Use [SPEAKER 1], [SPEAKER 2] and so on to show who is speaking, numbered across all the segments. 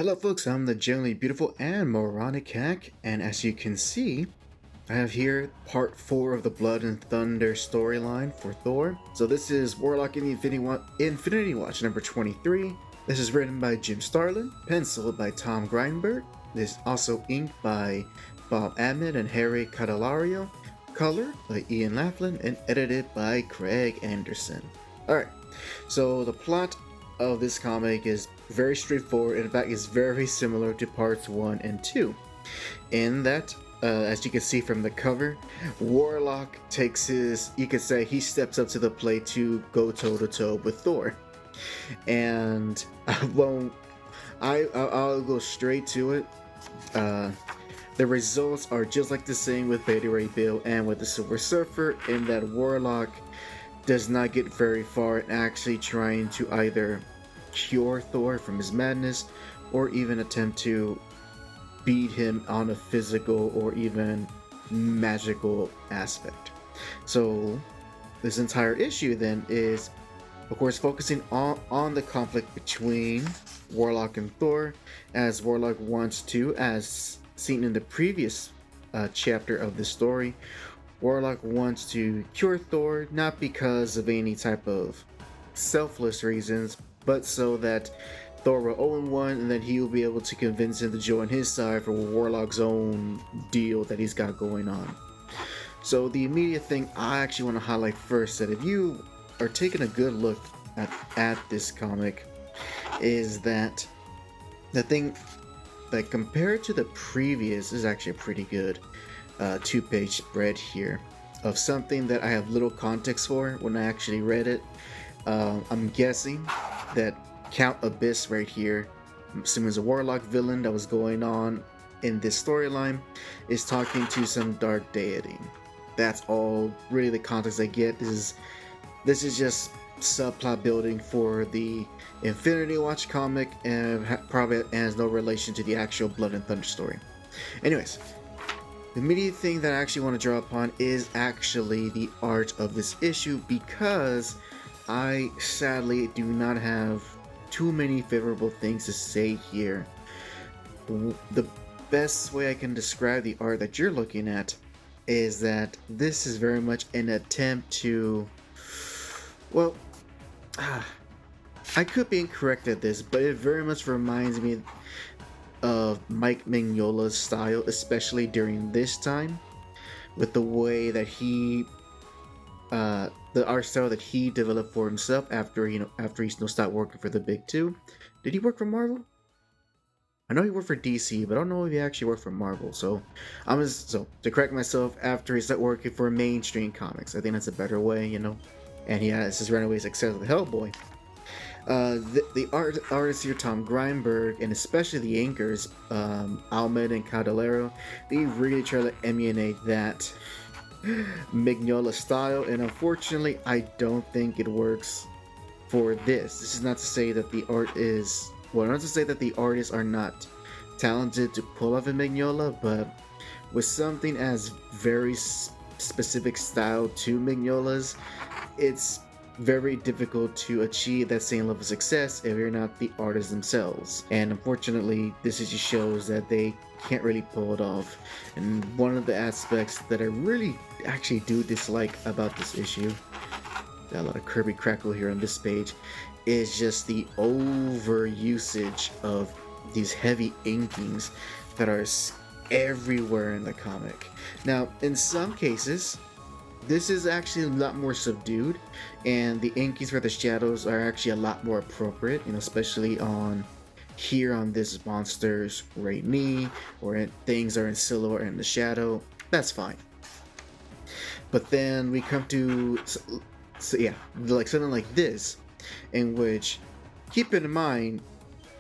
[SPEAKER 1] Hello folks, I'm the generally beautiful and moronic hack, and as you can see, I have here part 4 of the Blood and Thunder storyline for Thor. So this is Warlock in the Infinity Watch number 23. This is written by Jim Starlin, penciled by Tom Grindberg. This is also inked by Bob Ahmed and Harry Candelario, color by Ian Laughlin, and edited by Craig Anderson. Alright, so the plot of this comic is very straightforward. In fact, it's very similar to parts 1 and 2. In that, as you can see from the cover, Warlock takes you could say he steps up to the plate to go toe to toe with Thor. And I'll go straight to it. The results are just like the same with Beta Ray Bill and with the Silver Surfer, in that Warlock does not get very far in actually trying to either cure Thor from his madness or even attempt to beat him on a physical or even magical aspect. So this entire issue then is, of course, focusing on the conflict between Warlock and Thor, as Warlock wants to, as seen in the previous chapter of the story, Warlock wants to cure Thor, not because of any type of selfless reasons, but so that Thor will 0-1, and then he will be able to convince him to join his side for Warlock's own deal that he's got going on. So the immediate thing I actually want to highlight first, that if you are taking a good look at this comic, is that the thing that compared to the previous is actually a pretty good 2-page spread here of something that I have little context for when I actually read it. I'm guessing that Count Abyss right here, I'm assuming it's a Warlock villain that was going on in this storyline, is talking to some dark deity. That's all really the context I get. This is just subplot building for the Infinity Watch comic, and probably has no relation to the actual Blood and Thunder story. Anyways, the immediate thing that I actually want to draw upon is actually the art of this issue, because I sadly do not have too many favorable things to say here. The best way I can describe the art that you're looking at is that this is very much an attempt to, well, I could be incorrect at this, but it very much reminds me of Mike Mignola's style, especially during this time, with the way that he the art style that he developed for himself after he stopped working for the big two. Did he work for Marvel? I know he worked for DC, but I don't know if he actually worked for Marvel. So to correct myself, after he started working for mainstream comics, I think that's a better way, And he has his runaway success with Hellboy. The artists here, Tom Grindberg, and especially the inkers, Ahmed and Candelario, they really try to emulate that Mignola style, and unfortunately I don't think it works for this. This is not to say that the artists are not talented to pull off a Mignola, but with something as very specific style to Mignola's, it's very difficult to achieve that same level of success if you're not the artists themselves. And unfortunately, this just shows that they can't really pull it off. And one of the aspects that I really actually do dislike about this issue, got a lot of Kirby crackle here on this page, is just the overusage of these heavy inkings that are everywhere in the comic. Now, in some cases, this is actually a lot more subdued, and the inkings for the shadows are actually a lot more appropriate, especially on this monster's right knee, or things are in silhouette in the shadow. That's fine. But then we come to, like something like this, in which, keep in mind,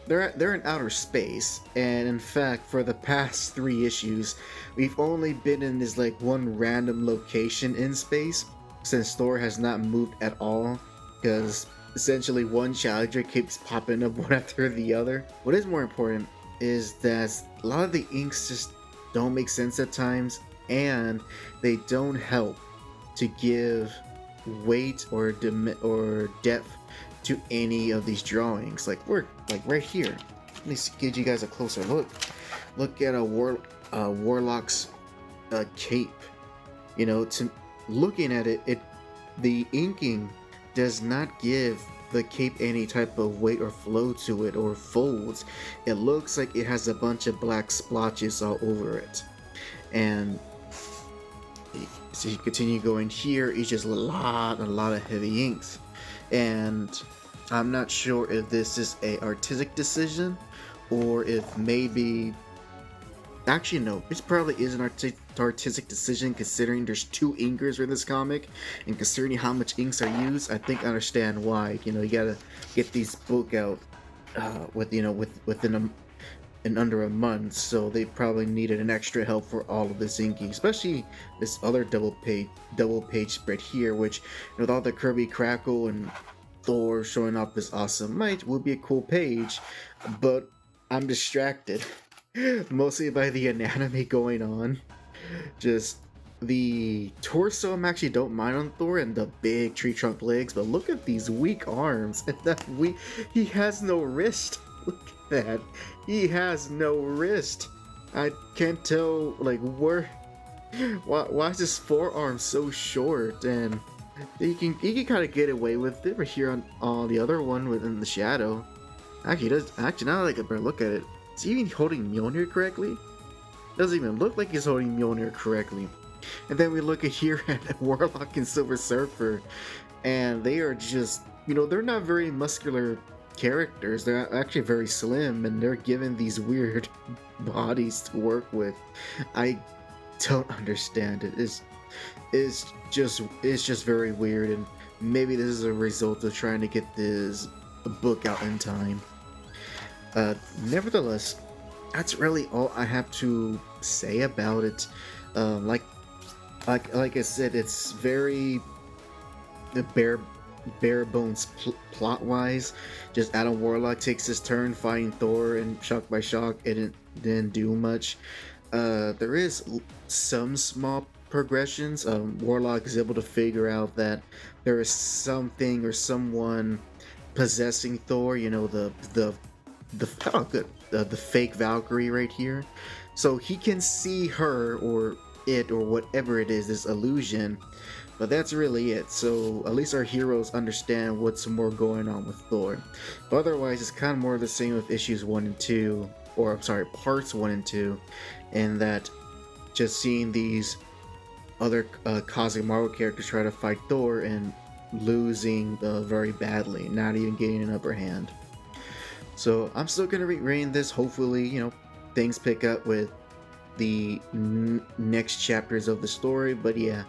[SPEAKER 1] they're in outer space, and in fact, for the past 3 issues, we've only been in this one random location in space, since Thor has not moved at all, because essentially one challenger keeps popping up one after the other. What is more important is that a lot of the inks just don't make sense at times, and they don't help to give weight or depth to any of these drawings. Like right here, let me give you guys a closer look. Look at a Warlock's cape. You know, to looking at it, the inking does not give the cape any type of weight or flow to it or folds. It looks like it has a bunch of black splotches all over it. And so you continue going here, it's just a lot of heavy inks. And I'm not sure if this is a artistic decision or if maybe, actually no, it probably is an artistic decision considering there's 2 inkers for this comic, and considering how much inks are used, I think I understand why. You know, you gotta get these book out within under a month, so they probably needed an extra help for all of this inking, especially this other double page spread here, which with all the Kirby Crackle and Thor showing off his awesome might would be a cool page, but I'm distracted mostly by the anatomy going on. Just the torso I actually don't mind on Thor and the big tree trunk legs, but look at these weak arms and that he has no wrist. Look at that. He has no wrist. I can't tell like why is his forearm so short, and he can kind of get away with it right here on the other one within the shadow. Actually now that I get a better look at it, is he even holding Mjolnir correctly? Doesn't even look like he's holding Mjolnir correctly. And then we look at here at Warlock and Silver Surfer, and they are just, you know, they're not very muscular characters. They're actually very slim, and they're given these weird bodies to work with. I don't understand it. It's just very weird, and maybe this is a result of trying to get this book out in time. Nevertheless, that's really all I have to say about it. Like I said, it's very bare bones plot wise. Just Adam Warlock takes his turn fighting Thor, and shock by shock, it didn't do much. There is some small progressions. Warlock is able to figure out that there is something or someone possessing Thor. You know, the fake Valkyrie right here, so he can see her or it or whatever it is, this illusion. But that's really it. So at least our heroes understand what's more going on with Thor. But otherwise, it's kind of more the same with issues 1 and 2, or I'm sorry, parts 1 and 2, and that just seeing these other Cosmic Marvel characters try to fight Thor and losing very badly, not even getting an upper hand. So I'm still gonna read this. Hopefully, you know, things pick up with the next chapters of the story. But yeah,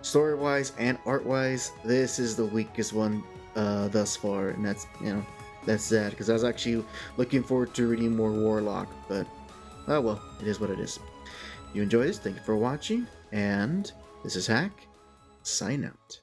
[SPEAKER 1] story-wise and art-wise, this is the weakest one thus far, and that's, you know, that's sad because I was actually looking forward to reading more Warlock. But oh well, it is what it is. If you enjoyed this, thank you for watching, and this is Hack. Sign out.